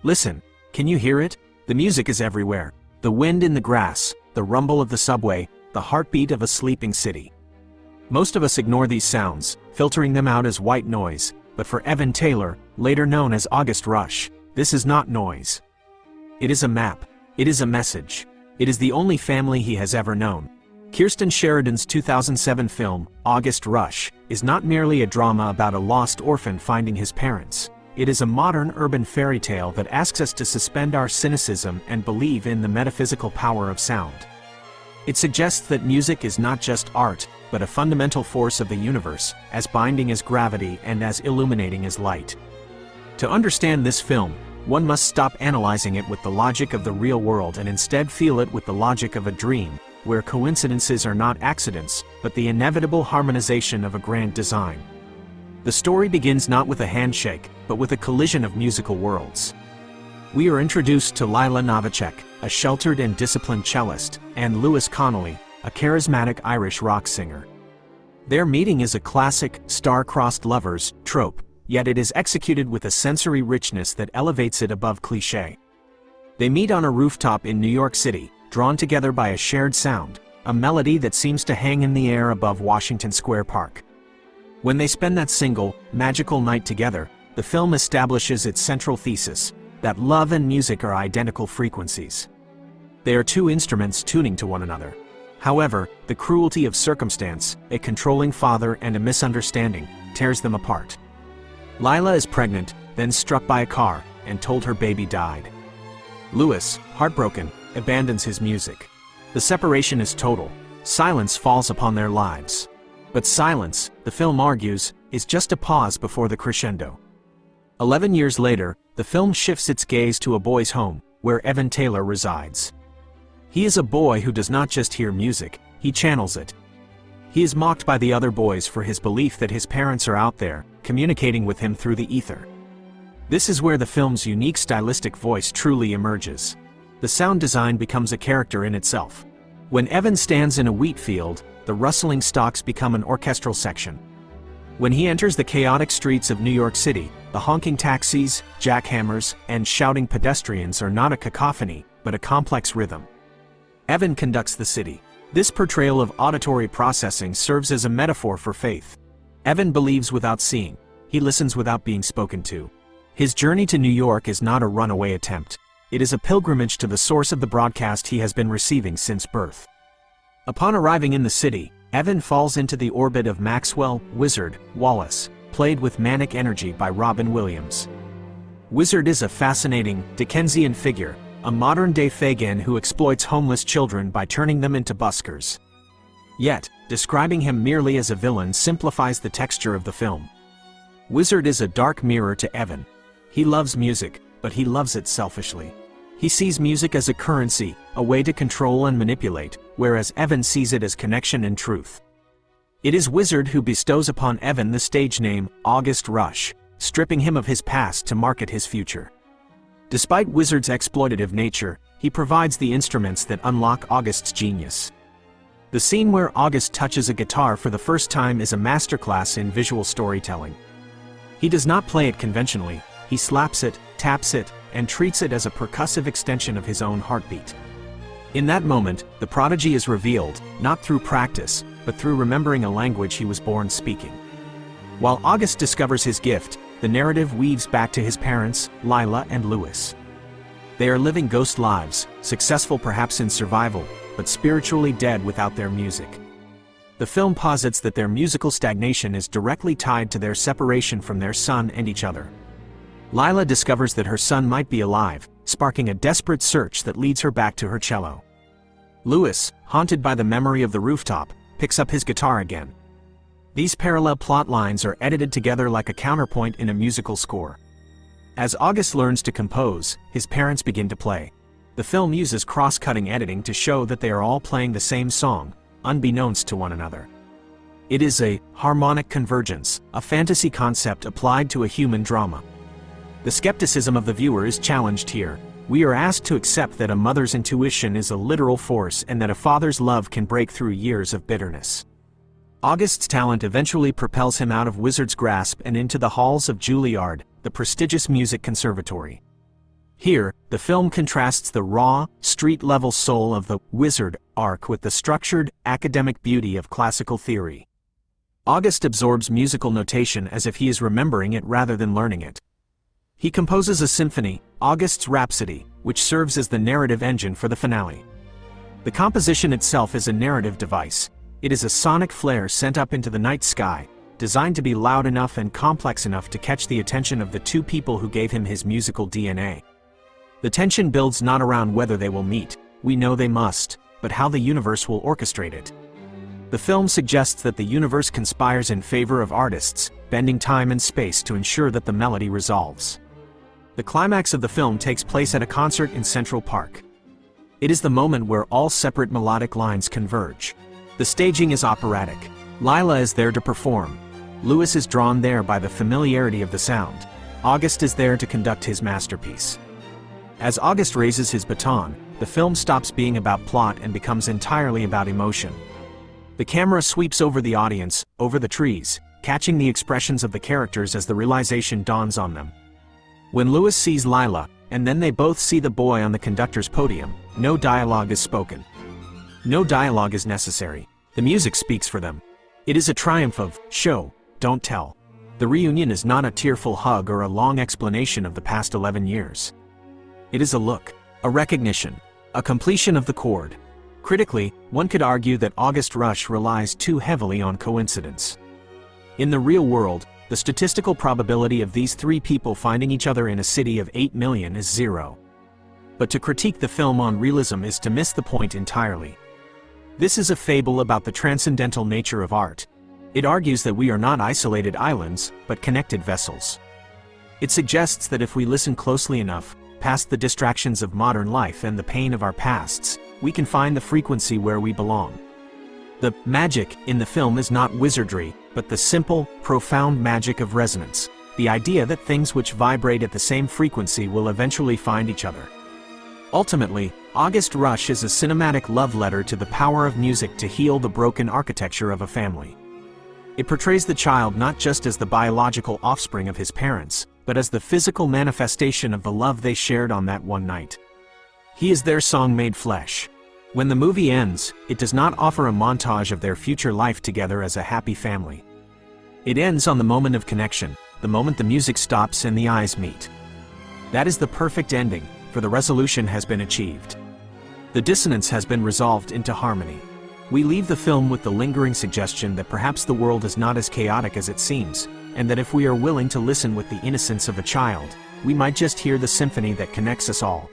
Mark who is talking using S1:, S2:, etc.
S1: Listen, can you hear it? The music is everywhere. The wind in the grass, the rumble of the subway, the heartbeat of a sleeping city. Most of us ignore these sounds, filtering them out as white noise, but for Evan Taylor, later known as August Rush, this is not noise. It is a map. It is a message. It is the only family he has ever known. Kirsten Sheridan's 2007 film, August Rush, is not merely a drama about a lost orphan finding his parents. It is a modern urban fairy tale that asks us to suspend our cynicism and believe in the metaphysical power of sound. It suggests that music is not just art, but a fundamental force of the universe, as binding as gravity and as illuminating as light. To understand this film, one must stop analyzing it with the logic of the real world and instead feel it with the logic of a dream, where coincidences are not accidents, but the inevitable harmonization of a grand design. The story begins not with a handshake, but with a collision of musical worlds. We are introduced to Lila Novacek, a sheltered and disciplined cellist, and Lewis Connolly, a charismatic Irish rock singer. Their meeting is a classic, star-crossed lovers trope, yet it is executed with a sensory richness that elevates it above cliché. They meet on a rooftop in New York City, drawn together by a shared sound, a melody that seems to hang in the air above Washington Square Park. When they spend that single, magical night together, the film establishes its central thesis, that love and music are identical frequencies. They are two instruments tuning to one another. However, the cruelty of circumstance, a controlling father and a misunderstanding, tears them apart. Lila is pregnant, then struck by a car, and told her baby died. Lewis, heartbroken, abandons his music. The separation is total. Silence falls upon their lives. But silence, the film argues, is just a pause before the crescendo. 11 years later, the film shifts its gaze to a boy's home, where Evan Taylor resides. He is a boy who does not just hear music, he channels it. He is mocked by the other boys for his belief that his parents are out there, communicating with him through the ether. This is where the film's unique stylistic voice truly emerges. The sound design becomes a character in itself. When Evan stands in a wheat field, the rustling stalks become an orchestral section. When he enters the chaotic streets of New York City, the honking taxis, jackhammers, and shouting pedestrians are not a cacophony, but a complex rhythm. Evan conducts the city. This portrayal of auditory processing serves as a metaphor for faith. Evan believes without seeing. He listens without being spoken to. His journey to New York is not a runaway attempt. It is a pilgrimage to the source of the broadcast he has been receiving since birth. Upon arriving in the city, Evan falls into the orbit of Maxwell "Wizard" Wallace, played with manic energy by Robin Williams. Wizard is a fascinating, Dickensian figure, a modern-day Fagin who exploits homeless children by turning them into buskers. Yet, describing him merely as a villain simplifies the texture of the film. Wizard is a dark mirror to Evan. He loves music, but he loves it selfishly. He sees music as a currency, a way to control and manipulate, whereas Evan sees it as connection and truth. It is Wizard who bestows upon Evan the stage name, August Rush, stripping him of his past to market his future. Despite Wizard's exploitative nature, he provides the instruments that unlock August's genius. The scene where August touches a guitar for the first time is a masterclass in visual storytelling. He does not play it conventionally, he slaps it, taps it, and treats it as a percussive extension of his own heartbeat. In that moment, the prodigy is revealed, not through practice, but through remembering a language he was born speaking. While August discovers his gift, the narrative weaves back to his parents, Lila and Lewis. They are living ghost lives, successful perhaps in survival, but spiritually dead without their music. The film posits that their musical stagnation is directly tied to their separation from their son and each other. Lila discovers that her son might be alive, sparking a desperate search that leads her back to her cello. Lewis, haunted by the memory of the rooftop, picks up his guitar again. These parallel plot lines are edited together like a counterpoint in a musical score. As August learns to compose, his parents begin to play. The film uses cross-cutting editing to show that they are all playing the same song, unbeknownst to one another. It is a harmonic convergence, a fantasy concept applied to a human drama. The skepticism of the viewer is challenged here. We are asked to accept that a mother's intuition is a literal force and that a father's love can break through years of bitterness. August's talent eventually propels him out of Wizard's grasp and into the halls of Juilliard, the prestigious music conservatory. Here, the film contrasts the raw, street-level soul of the wizard arc with the structured, academic beauty of classical theory. August absorbs musical notation as if he is remembering it rather than learning it. He composes a symphony, August's Rhapsody, which serves as the narrative engine for the finale. The composition itself is a narrative device. It is a sonic flare sent up into the night sky, designed to be loud enough and complex enough to catch the attention of the two people who gave him his musical DNA. The tension builds not around whether they will meet, we know they must, but how the universe will orchestrate it. The film suggests that the universe conspires in favor of artists, bending time and space to ensure that the melody resolves. The climax of the film takes place at a concert in Central Park. It is the moment where all separate melodic lines converge. The staging is operatic. Lila is there to perform. Louis is drawn there by the familiarity of the sound. August is there to conduct his masterpiece. As August raises his baton, the film stops being about plot and becomes entirely about emotion. The camera sweeps over the audience, over the trees, catching the expressions of the characters as the realization dawns on them. When Louis sees Lila, and then they both see the boy on the conductor's podium, no dialogue is spoken. No dialogue is necessary. The music speaks for them. It is a triumph of show, don't tell. The reunion is not a tearful hug or a long explanation of the past 11 years. It is a look, a recognition, a completion of the chord. Critically, one could argue that August Rush relies too heavily on coincidence. In the real world, the statistical probability of these three people finding each other in a city of 8 million is 0. But to critique the film on realism is to miss the point entirely. This is a fable about the transcendental nature of art. It argues that we are not isolated islands, but connected vessels. It suggests that if we listen closely enough, past the distractions of modern life and the pain of our pasts, we can find the frequency where we belong. The magic in the film is not wizardry, but the simple, profound magic of resonance, the idea that things which vibrate at the same frequency will eventually find each other. Ultimately, August Rush is a cinematic love letter to the power of music to heal the broken architecture of a family. It portrays the child not just as the biological offspring of his parents, but as the physical manifestation of the love they shared on that one night. He is their song made flesh. When the movie ends, it does not offer a montage of their future life together as a happy family. It ends on the moment of connection, the moment the music stops and the eyes meet. That is the perfect ending, for the resolution has been achieved. The dissonance has been resolved into harmony. We leave the film with the lingering suggestion that perhaps the world is not as chaotic as it seems, and that if we are willing to listen with the innocence of a child, we might just hear the symphony that connects us all.